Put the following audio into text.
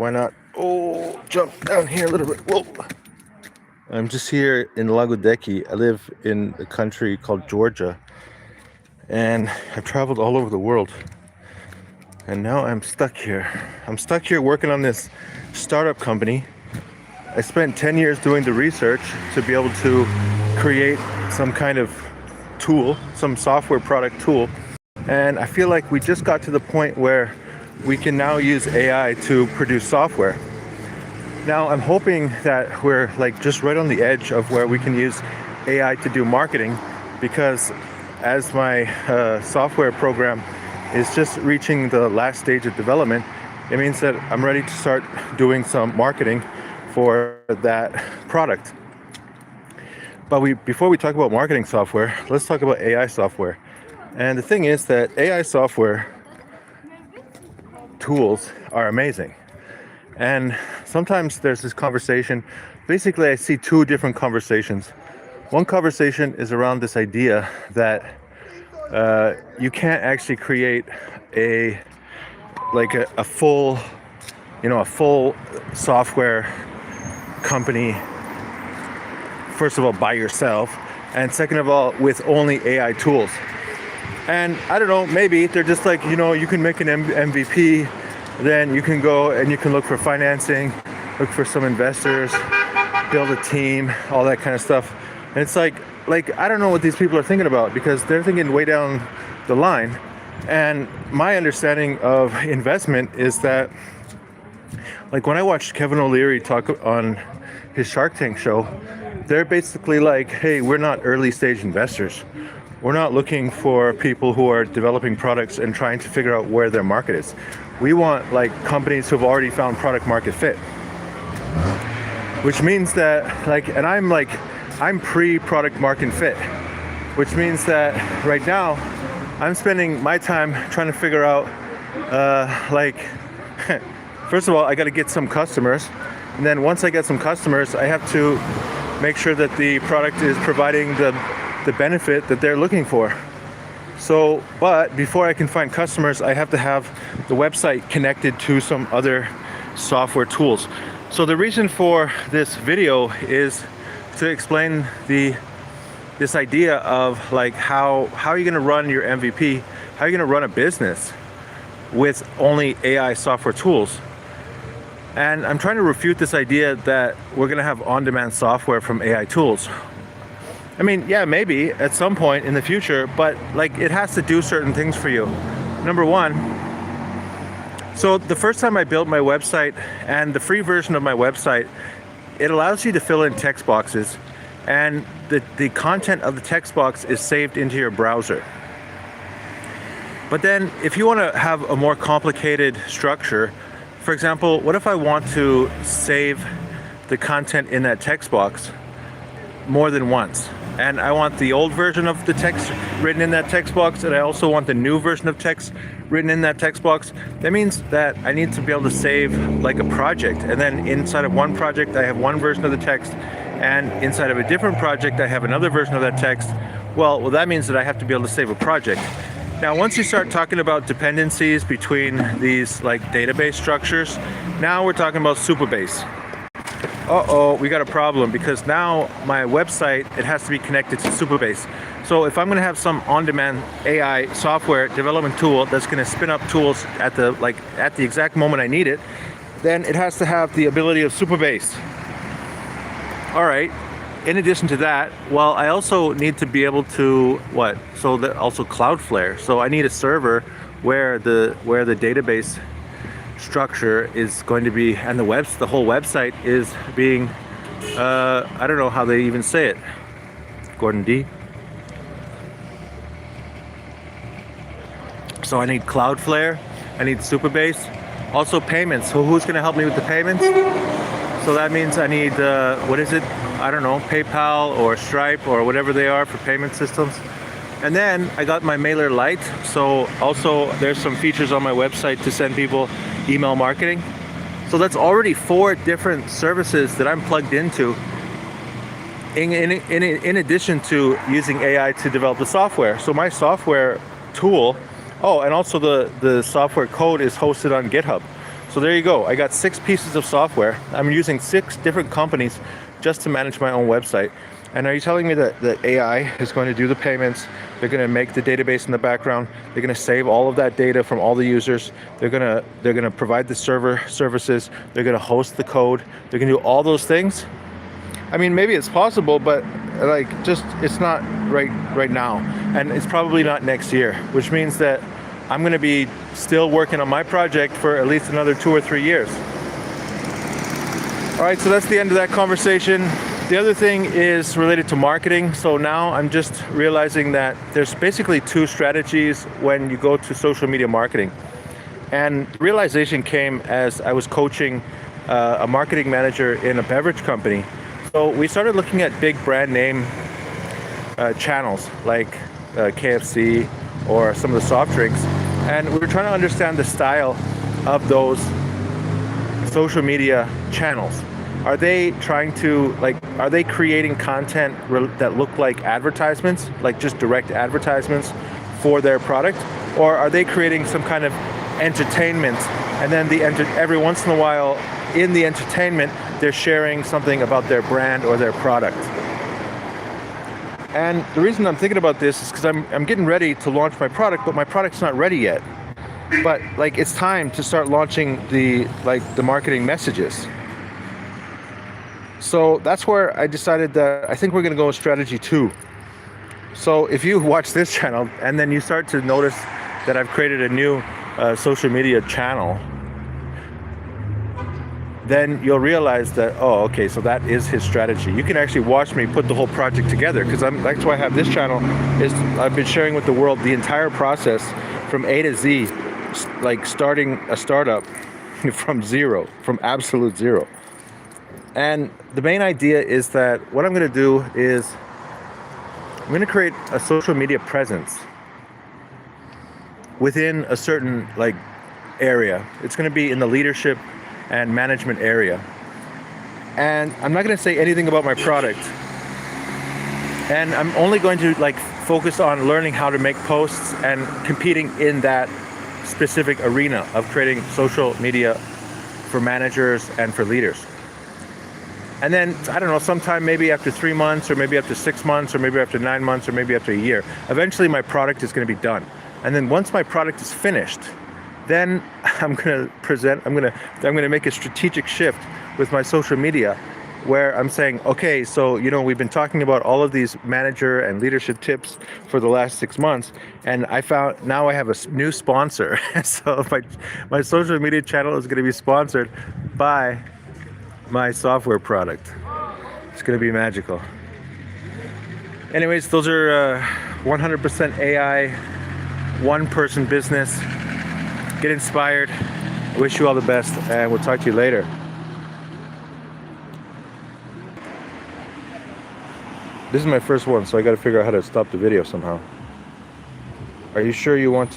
why not? Oh, jump down here a little bit. Whoa. I'm just here in Lagodeki. I live in a country called Georgia, and I've traveled all over the world. And now I'm stuck here. I'm stuck here working on this startup company. I spent 10 years doing the research to be able to create some kind of tool, some software product tool. And I feel like we just got to the point where we can now use AI to produce software. Now I'm hoping that we're like just right on the edge of where we can use AI to do marketing, because as my software program is just reaching the last stage of development, it means that I'm ready to start doing some marketing for that product. But before we talk about marketing software, let's talk about AI software. And the thing is that AI software tools are amazing. And sometimes there's this conversation. Basically, I see two different conversations. One conversation is around this idea that you can't actually create a full software company, first of all, by yourself, and second of all, with only AI tools. And I don't know, maybe they're just like, you can make an MVP, then you can go and you can look for financing, look for some investors, build a team, all that kind of stuff. And it's like I don't know what these people are thinking about, because they're thinking way down the line. And my understanding of investment is that, like, when I watched Kevin O'Leary talk on his Shark Tank show, they're basically like, hey, we're not early stage investors. We're not looking for people who are developing products and trying to figure out where their market is. We want like companies who've already found product market fit. Which means that and I'm pre-product market fit, which means that right now I'm spending my time trying to figure out first of all, I got to get some customers, and then once I get some customers, I have to make sure that the product is providing the benefit that they're looking for. So, but before I can find customers, I have to have the website connected to some other software tools. So the reason for this video is to explain this idea of like how are you going to run your MVP, how are you going to run a business with only AI software tools. And I'm trying to refute this idea that we're going to have on-demand software from AI tools. I mean, yeah, maybe at some point in the future, but like it has to do certain things for you. Number one, so the first time I built my website, and the free version of my website, it allows you to fill in text boxes, and the content of the text box is saved into your browser. But then if you want to have a more complicated structure, for example, what if I want to save the content in that text box more than once? And I want the old version of the text written in that text box, and I also want the new version of text written in that text box. That means that I need to be able to save like a project, and then inside of one project I have one version of the text, and inside of a different project I have another version of that text. Well, that means that I have to be able to save a project. Now, once you start talking about dependencies between these like database structures, now we're talking about Supabase. Uh-oh, we got a problem, because now my website, it has to be connected to Supabase. So if I'm going to have some on-demand AI software development tool that's going to spin up tools at the exact moment I need it, then it has to have the ability of Supabase. All right. In addition to that, well, I also need to be able to also Cloudflare. So I need a server where the database structure is going to be, and the whole website is being, I don't know how they even say it. Gordon D. So I need Cloudflare, I need Supabase, also payments. So who's going to help me with the payments? So that means I need, I don't know, PayPal or Stripe or whatever they are for payment systems. And then I got my MailerLite. So also there's some features on my website to send people email marketing. So that's already 4 different services that I'm plugged into in addition to using AI to develop the software. So my software tool, and also the software code is hosted on GitHub. So there you go. I got 6 pieces of software. I'm using 6 different companies just to manage my own website. And are you telling me that AI is going to do the payments? They're going to make the database in the background. They're going to save all of that data from all the users. They're going to provide the server services. They're going to host the code. They're going to do all those things. I mean, maybe it's possible, but like, just it's not right now, and it's probably not next year, which means that I'm going to be still working on my project for at least another 2 or 3 years. All right, so that's the end of that conversation. The other thing is related to marketing. So now I'm just realizing that there's basically 2 strategies when you go to social media marketing. And the realization came as I was coaching a marketing manager in a beverage company. So we started looking at big brand name channels like KFC or some of the soft drinks. And we were trying to understand the style of those social media channels. Are they trying to, are they creating content that look like advertisements, like just direct advertisements for their product? Or are they creating some kind of entertainment, and then every once in a while in the entertainment, they're sharing something about their brand or their product? And the reason I'm thinking about this is because I'm getting ready to launch my product, but my product's not ready yet. But it's time to start launching the marketing messages. So that's where I decided that I think we're going to go with strategy 2. So if you watch this channel and then you start to notice that I've created a new social media channel, then you'll realize that, oh, okay, so that is his strategy. You can actually watch me put the whole project together, because that's why I have this channel. I've been sharing with the world the entire process from A to Z, like starting a startup from zero, from absolute zero. And the main idea is that what I'm going to do is I'm going to create a social media presence within a certain area. It's going to be in the leadership and management area. And I'm not going to say anything about my product. And I'm only going to focus on learning how to make posts and competing in that specific arena of creating social media for managers and for leaders. And then, I don't know, sometime maybe after 3 months, or maybe after 6 months, or maybe after 9 months, or maybe after a year, eventually my product is going to be done. And then once my product is finished, then I'm going to make a strategic shift with my social media, where I'm saying, okay, so we've been talking about all of these manager and leadership tips for the last 6 months, and now I have a new sponsor. So my social media channel is going to be sponsored by my software product. It's going to be magical. Anyways, those are 100% AI, one-person business. Get inspired. I wish you all the best, and we'll talk to you later. This is my first one, so I got to figure out how to stop the video somehow. Are you sure you want to